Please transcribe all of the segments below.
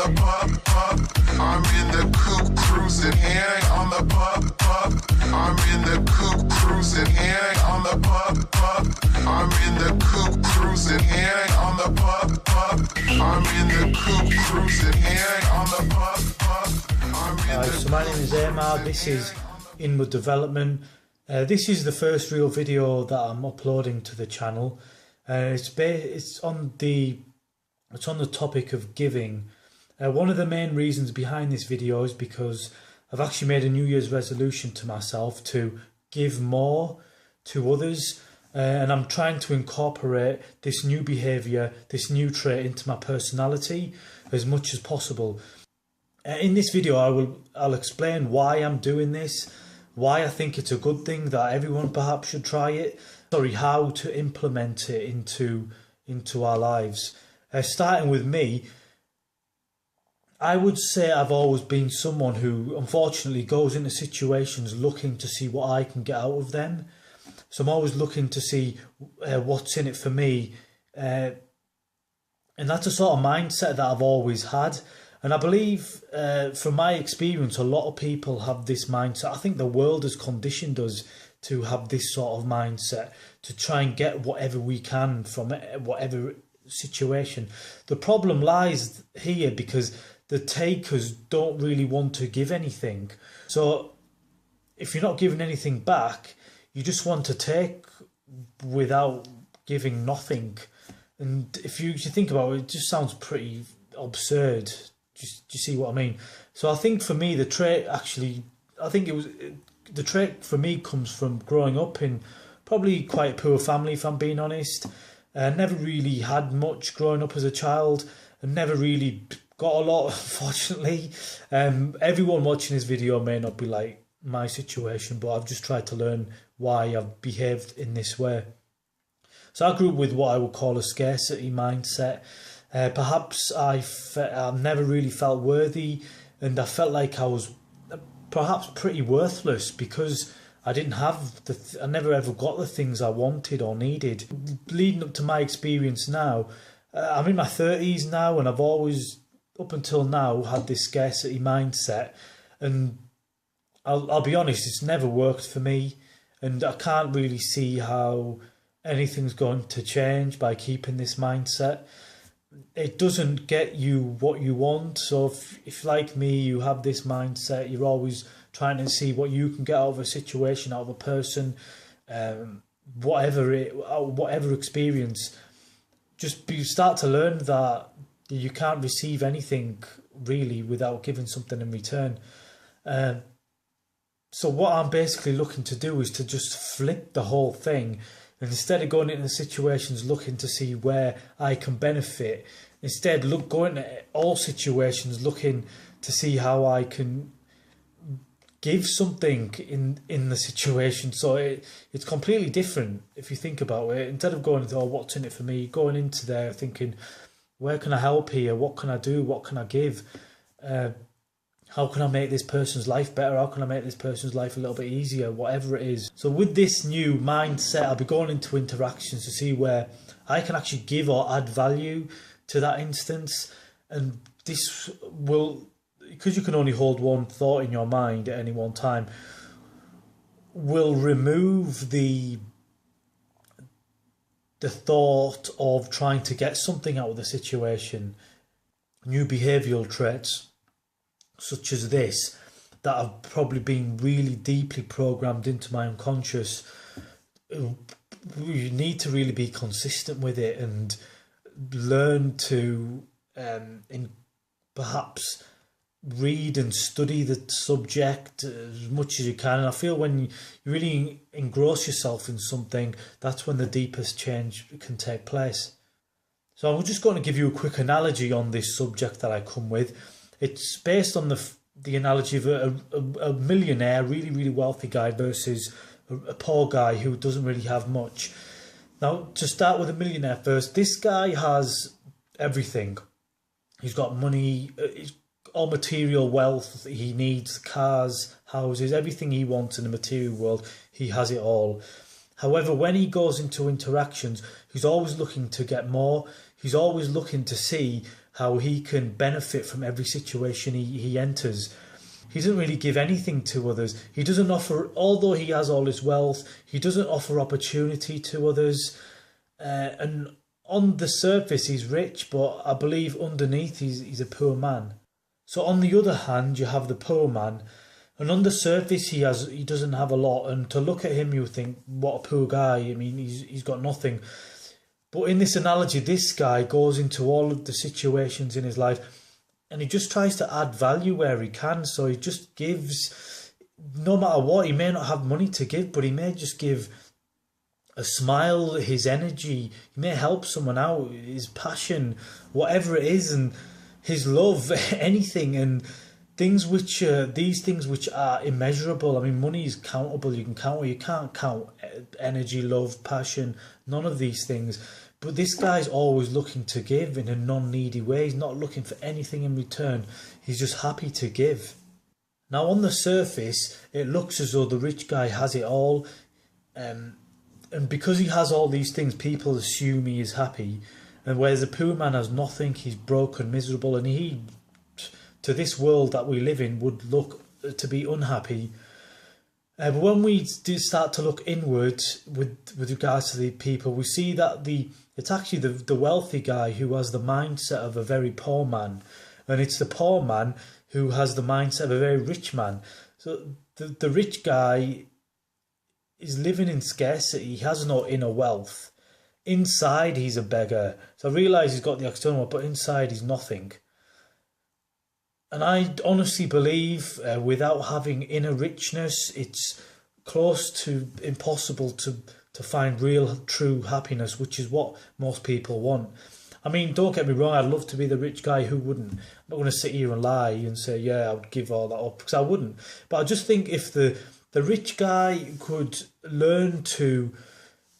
the pub. I'm in the coupe cruising, hang on the pub. I'm in the coupe cruising, hang on the pub. I'm in the coupe cruising, hang on the pub. I'm in the coupe cruising, hang on the pub. So my name is Amar, this is Inward Development. This is the first real video that I'm uploading to the channel. It's on the topic of giving. One of the main reasons behind this video is because I've actually made a New Year's resolution to myself to give more to others, and I'm trying to incorporate this new behaviour, this new trait into my personality as much as possible. In this video I'll explain why I'm doing this, why I think it's a good thing that everyone perhaps should try it, how to implement it into our lives. Starting with me, I would say I've always been someone who unfortunately goes into situations looking to see what I can get out of them. So I'm always looking to see what's in it for me, and that's a sort of mindset that I've always had. And I believe, from my experience, a lot of people have this mindset. I think the world has conditioned us to have this sort of mindset, to try and get whatever we can from whatever situation. The problem lies here because the takers don't really want to give anything. So if you're not giving anything back, you just want to take without giving nothing. And if you think about it, it just sounds pretty absurd. Do you see what I mean? So I think for me, the trait for me comes from growing up in probably quite a poor family, if I'm being honest. Never really had much growing up as a child, and never really got a lot, unfortunately. Everyone watching this video may not be like my situation, but I've just tried to learn why I've behaved in this way. So I grew up with what I would call a scarcity mindset. Perhaps I never really felt worthy, and I felt like I was perhaps pretty worthless because I didn't have I never ever got the things I wanted or needed. Leading up to my experience now, I'm in my 30s now, and I've always, up until now, had this scarcity mindset, and I'll be honest, it's never worked for me, and I can't really see how anything's going to change by keeping this mindset. It doesn't get you what you want. So if like me, you have this mindset, you're always trying to see what you can get out of a situation, out of a person, whatever experience, you start to learn that you can't receive anything really without giving something in return. So what I'm basically looking to do is to just flip the whole thing. And instead of going into situations looking to see where I can benefit, instead going into all situations looking to see how I can give something in the situation. So it's completely different if you think about it. Instead of going into, what's in it for me, going into there thinking, where can I help here? What can I do? What can I give? How can I make this person's life better? How can I make this person's life a little bit easier? Whatever it is. So with this new mindset, I'll be going into interactions to see where I can actually give or add value to that instance. And this will, because you can only hold one thought in your mind at any one time, will remove the thought of trying to get something out of the situation. New behavioural traits such as this that have probably been really deeply programmed into my unconscious. You need to really be consistent with it and learn to perhaps read and study the subject as much as you can. And I feel when you really engross yourself in something, that's when the deepest change can take place. So I'm just going to give you a quick analogy on this subject that I come with. It's based on the analogy of a millionaire, really wealthy guy versus a poor guy who doesn't really have much. Now, to start with a millionaire first, this guy has everything. He's got money, all material wealth he needs, cars, houses, everything he wants in the material world, he has it all. However, when he goes into interactions, he's always looking to get more. He's always looking to see how he can benefit from every situation he enters. He doesn't really give anything to others. He doesn't offer, although he has all his wealth, he doesn't offer opportunity to others. And on the surface, he's rich, but I believe underneath he's a poor man. So on the other hand, you have the poor man, and on the surface he doesn't have a lot. And to look at him, you think, what a poor guy. I mean, he's got nothing. But in this analogy, this guy goes into all of the situations in his life, and he just tries to add value where he can. So he just gives, no matter what. He may not have money to give, but he may just give a smile, his energy. He may help someone out, his passion, whatever it is, and his love, anything. And things which these things which are immeasurable. I mean, money is countable. You can count, you can't count energy, love, passion, none of these things. But this guy's always looking to give in a non-needy way. He's not looking for anything in return. He's just happy to give. Now, on the surface, it looks as though the rich guy has it all. And because he has all these things, people assume he is happy. And whereas the poor man has nothing, he's broken, miserable, and he, to this world that we live in, would look to be unhappy. But when we do start to look inward with regards to the people, we see that it's actually the wealthy guy who has the mindset of a very poor man, and it's the poor man who has the mindset of a very rich man. So the rich guy is living in scarcity. He has no inner wealth. Inside, he's a beggar. So I realise he's got the external wealth, but inside, he's nothing. And I honestly believe without having inner richness, it's close to impossible to find real, true happiness, which is what most people want. I mean, don't get me wrong, I'd love to be the rich guy. Who wouldn't? I'm not going to sit here and lie and say, yeah, I would give all that up, because I wouldn't. But I just think if the rich guy could learn to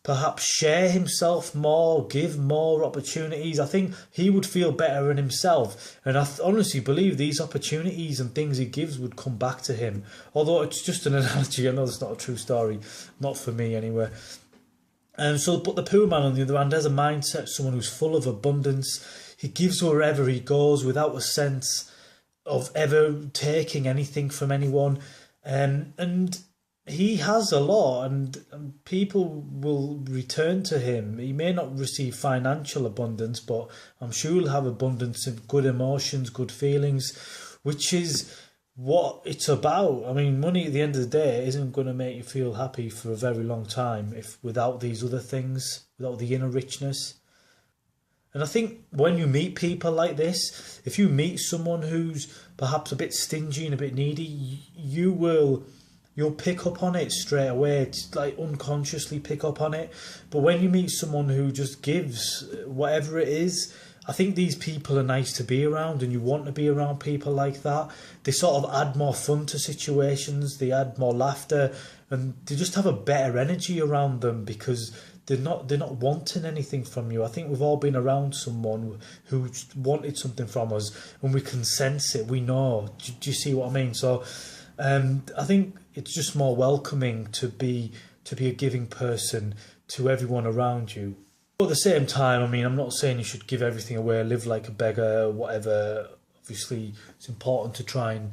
perhaps share himself more, give more opportunities, I think he would feel better in himself. And I honestly believe these opportunities and things he gives would come back to him. Although it's just an analogy, I know it's not a true story, not for me anyway. But the poor man, on the other hand, has a mindset, someone who's full of abundance. He gives wherever he goes without a sense of ever taking anything from anyone. And he has a lot, and people will return to him. He may not receive financial abundance, but I'm sure he'll have abundance of good emotions, good feelings, which is what it's about. I mean, money at the end of the day isn't going to make you feel happy for a very long time without these other things, without the inner richness. And I think when you meet people like this, if you meet someone who's perhaps a bit stingy and a bit needy, you'll pick up on it straight away. It's like unconsciously pick up on it. But when you meet someone who just gives whatever it is, I think these people are nice to be around, and you want to be around people like that. They sort of add more fun to situations, they add more laughter, and they just have a better energy around them because they're not wanting anything from you. I think we've all been around someone who wanted something from us, and we can sense it, we know. Do you see what I mean? So I think it's just more welcoming to be a giving person to everyone around you. But at the same time, I mean, I'm not saying you should give everything away, live like a beggar, whatever. Obviously, it's important to try and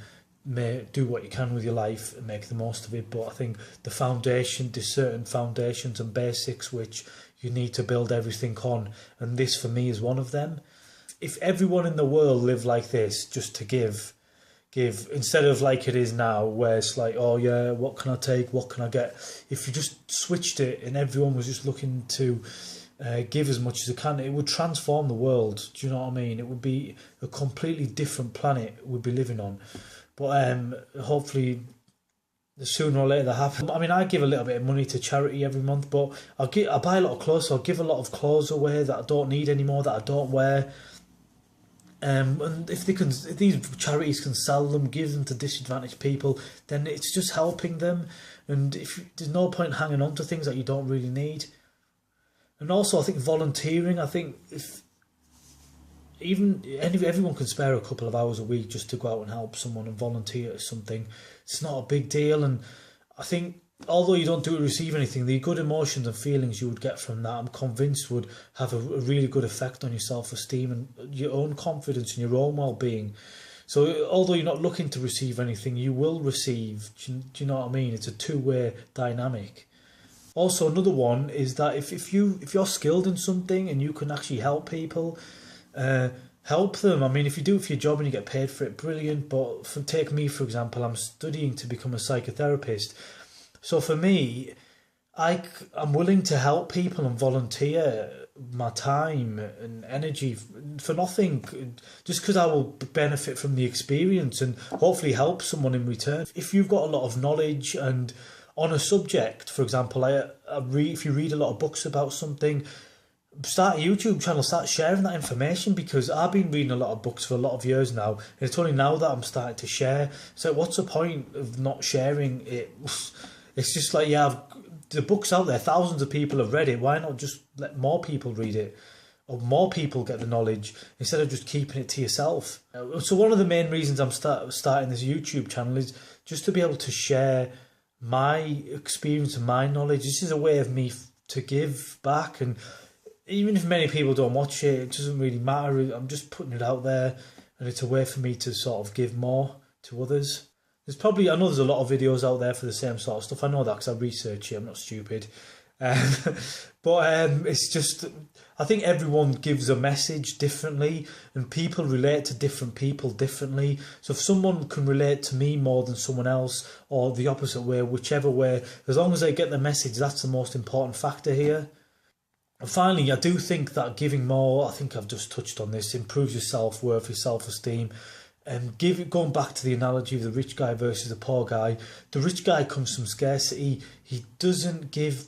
do what you can with your life and make the most of it. But I think there's certain foundations and basics which you need to build everything on. And this, for me, is one of them. If everyone in the world lived like this, just to give, instead of like it is now, where it's like, oh yeah, what can I take, what can I get? If you just switched it and everyone was just looking to give as much as they can, it would transform the world. Do you know what I mean? It would be a completely different planet we'd be living on. But hopefully sooner or later that happens. I mean, I give a little bit of money to charity every month, but I buy a lot of clothes, so I'll give a lot of clothes away that I don't need anymore, that I don't wear. And if these charities can sell them, give them to disadvantaged people, then it's just helping them. And there's no point hanging on to things that you don't really need. And also, I think volunteering. I think everyone can spare a couple of hours a week just to go out and help someone and volunteer at something. It's not a big deal, and I think although you don't do it to receive anything, the good emotions and feelings you would get from that, I'm convinced would have a really good effect on your self-esteem and your own confidence and your own well-being. So although you're not looking to receive anything, you will receive. Do you know what I mean? It's a two-way dynamic. Also, another one is that if you're skilled in something and you can actually help people, help them. I mean, if you do it for your job and you get paid for it, brilliant. But take me, for example, I'm studying to become a psychotherapist. So for me, I'm willing to help people and volunteer my time and energy for nothing, just because I will benefit from the experience and hopefully help someone in return. If you've got a lot of knowledge and on a subject, for example, if you read a lot of books about something, start a YouTube channel, start sharing that information, because I've been reading a lot of books for a lot of years now, and it's only now that I'm starting to share. So what's the point of not sharing it? It's just like, the book's out there, thousands of people have read it, why not just let more people read it, or more people get the knowledge, instead of just keeping it to yourself? So one of the main reasons I'm starting this YouTube channel is just to be able to share my experience and my knowledge. This is a way of me to give back, and even if many people don't watch it, it doesn't really matter. I'm just putting it out there, and it's a way for me to sort of give more to others. I know there's a lot of videos out there for the same sort of stuff. I know that because I research it. I'm not stupid. But it's just, I think everyone gives a message differently, and people relate to different people differently. So if someone can relate to me more than someone else, or the opposite way, whichever way, as long as they get the message, that's the most important factor here. And finally, I do think that giving more, I think I've just touched on this, improves your self-worth, your self-esteem. Going back to the analogy of the rich guy versus the poor guy, the rich guy comes from scarcity. He doesn't give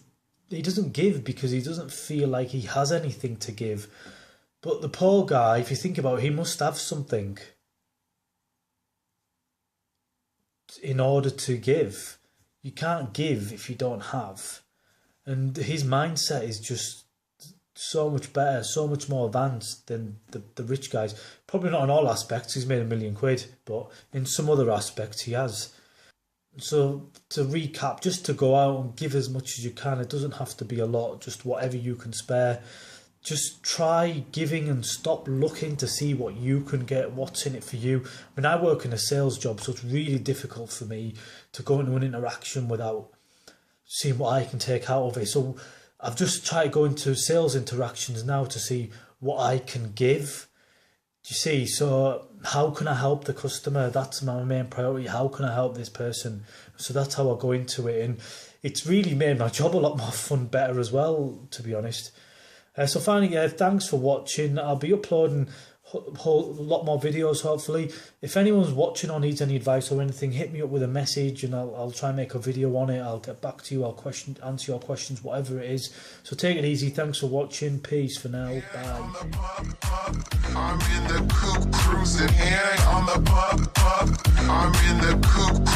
because he doesn't feel like he has anything to give. But the poor guy, if you think about it, he must have something in order to give. You can't give if you don't have. And his mindset is just so much better, so much more advanced than the rich guys. Probably not in all aspects, he's made £1 million, but in some other aspects he has. So to recap, just to go out and give as much as you can. It doesn't have to be a lot, just whatever you can spare. Just try giving and stop looking to see what you can get, what's in it for you. I mean, I work in a sales job, so it's really difficult for me to go into an interaction without seeing what I can take out of it. So I've just tried to go into sales interactions now to see what I can give. Do you see? So how can I help the customer? That's my main priority. How can I help this person? So that's how I go into it. And it's really made my job a lot more fun, better as well, to be honest. So finally, thanks for watching. I'll be uploading a lot more videos, hopefully. If anyone's watching or needs any advice or anything, hit me up with a message and I'll try and make a video on it. I'll get back to you. I'll answer your questions, whatever it is. So take it easy. Thanks for watching. Peace for now. Bye. I'm in the coupe cruising, and on the I'm in the coupe